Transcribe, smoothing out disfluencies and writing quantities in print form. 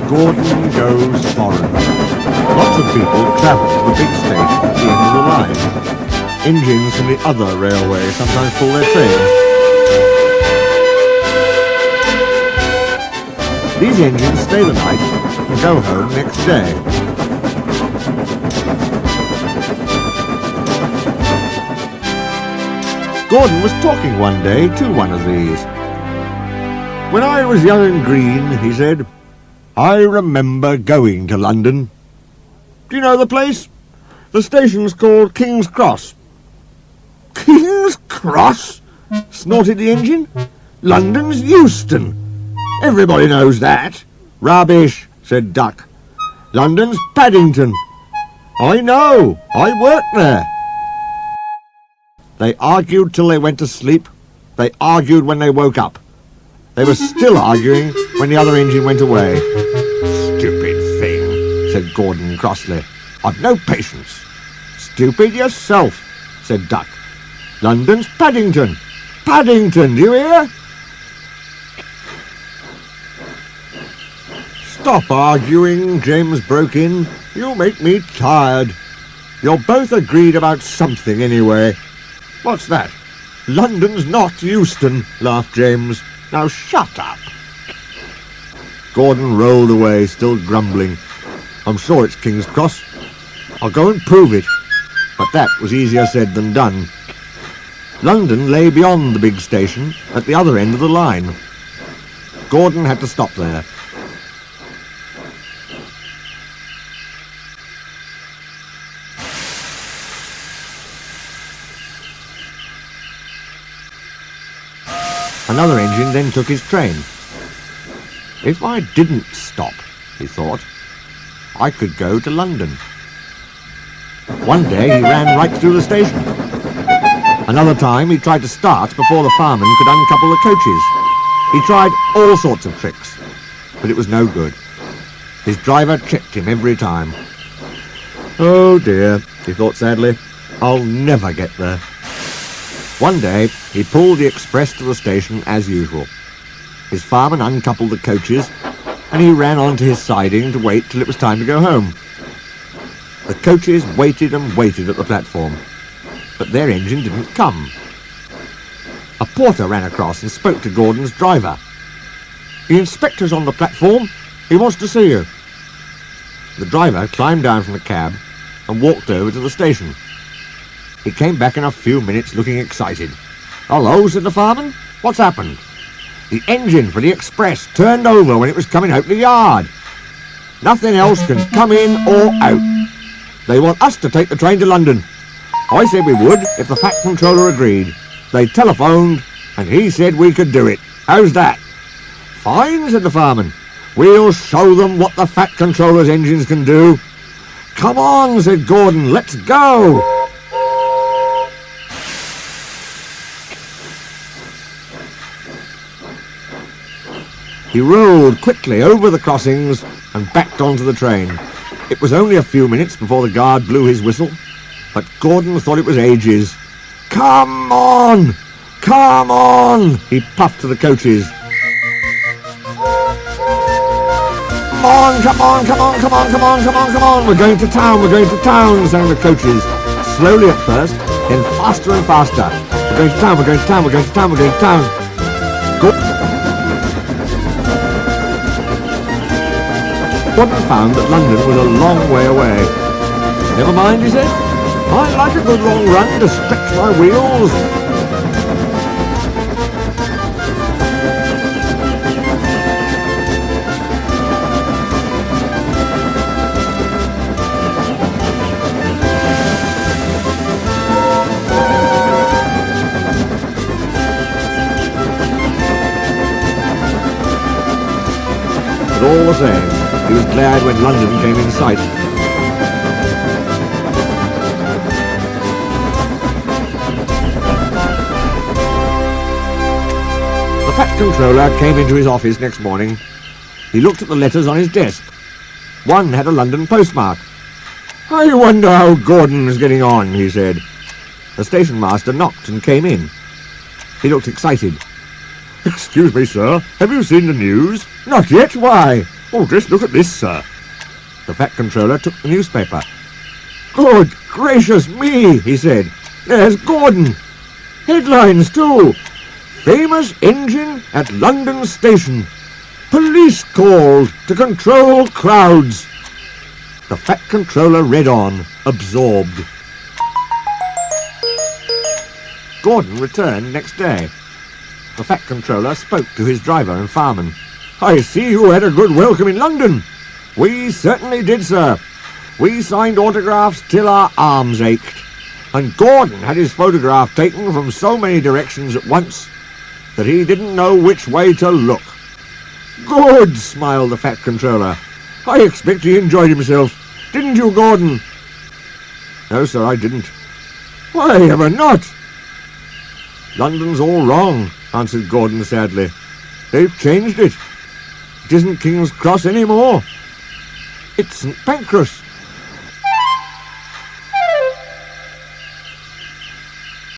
Gordon goes foreign. Lots of people travel to the big station at the end of the line. Engines from the other railway sometimes pull their trains. These engines stay the night and go home next day. Gordon was talking one day to one of these. "When I was young and green," he said, "I remember going to London. Do you know the place? The station's called King's Cross." "King's Cross?" snorted the engine. "London's Euston. Everybody knows that." "Rubbish," said Duck. "London's Paddington." "I know. I worked there." They argued till they went to sleep. They argued when they woke up. They were still arguing when the other engine went away. "Stupid thing," said Gordon crossly. "I've no patience." "Stupid yourself," said Duck. "London's Paddington. Paddington, do you hear?" "Stop arguing," James broke in. "You make me tired. You're both agreed about something anyway." "What's that?" "London's not Euston," laughed James. "Now shut up." Gordon rolled away, still grumbling. "I'm sure it's King's Cross. I'll go and prove it." But that was easier said than done. London lay beyond the big station, at the other end of the line. Gordon had to stop there. Another engine then took his train. "If I didn't stop," he thought, "I could go to London." One day he ran right through the station. Another time he tried to start before the fireman could uncouple the coaches. He tried all sorts of tricks, but it was no good. His driver tripped him every time. "Oh dear," he thought sadly, "I'll never get there." One day he pulled the express to the station as usual. His fireman uncoupled the coaches and he ran onto his siding to wait till it was time to go home. The coaches waited and waited at the platform, but their engine didn't come. A porter ran across and spoke to Gordon's driver. "The inspector's on the platform. He wants to see you." The driver climbed down from the cab and walked over to the station. He came back in a few minutes looking excited. "Hello," said the fireman. "What's happened?" "The engine for the express turned over when it was coming out the yard. Nothing else can come in or out. They want us to take the train to London. I said we would if the Fat Controller agreed. They telephoned and he said we could do it. How's that?" "Fine," said the fireman. "We'll show them what the Fat Controller's engines can do." "Come on," said Gordon. "Let's go." He rolled quickly over the crossings and backed onto the train. It was only a few minutes before the guard blew his whistle, but Gordon thought it was ages. "Come on! Come on!" he puffed to the coaches. "Come on, come on, come on, come on, come on, come on, come on! We're going to town, we're going to town," sang the coaches. Slowly at first, then faster and faster. "We're going to town, we're going to town, we're going to town, we're going to town." Gordon found that London was a long way away. "Never mind," he said. "I like a good long run to stretch my wheels." But all the same, he was glad when London came in sight. The Fat Controller came into his office next morning. He looked at the letters on his desk. One had a London postmark. "I wonder how Gordon's getting on," he said. The station master knocked and came in. He looked excited. "Excuse me, sir, have you seen the news?" "Not yet, why?" Oh, just look at this, sir. The Fat Controller took the newspaper. Good gracious me, he said. There's Gordon. Headlines, too. Famous engine at London station. Police called to control crowds. The Fat Controller read on, absorbed. Gordon returned next day. The Fat Controller spoke to his driver and fireman. I see you had a good welcome in London. We certainly did, sir. We signed autographs till our arms ached. And Gordon had his photograph taken from so many directions at once that he didn't know which way to look. Good, smiled the Fat Controller. I expect he enjoyed himself. Didn't you, Gordon? No, sir, I didn't. Why ever not? London's all wrong, answered Gordon sadly. They've changed it. It isn't King's Cross any more. It's St. Pancras.